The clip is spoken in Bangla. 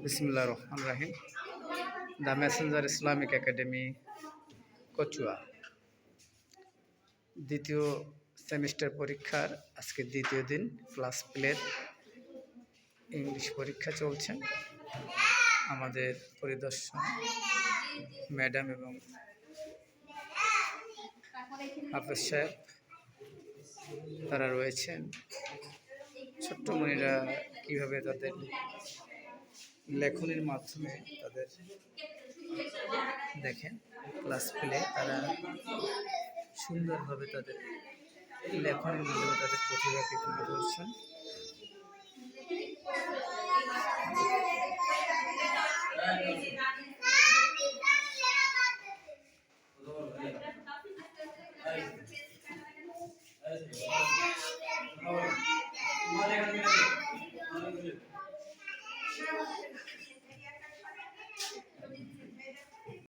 বিসমিল্লাহির রহমানির রহিম। The messenger Islamic academy Kachua দ্বিতীয় সেমিস্টার পরীক্ষার আজকে দ্বিতীয় দিন ক্লাস প্লের ইংলিশ পরীক্ষা চলছে। আমাদের পরিদর্শন ম্যাডাম এবং হাফেজ সাহেব তারা রয়েছেন। ছোট্ট মনিরা কীভাবে তাদের লেখনের মাধ্যমে তাদের দেখেন ক্লাস প্লে তারা সুন্দরভাবে তাদের লেখনের মাধ্যমে তাদের প্রতিভাকে তুলে ধরছেন।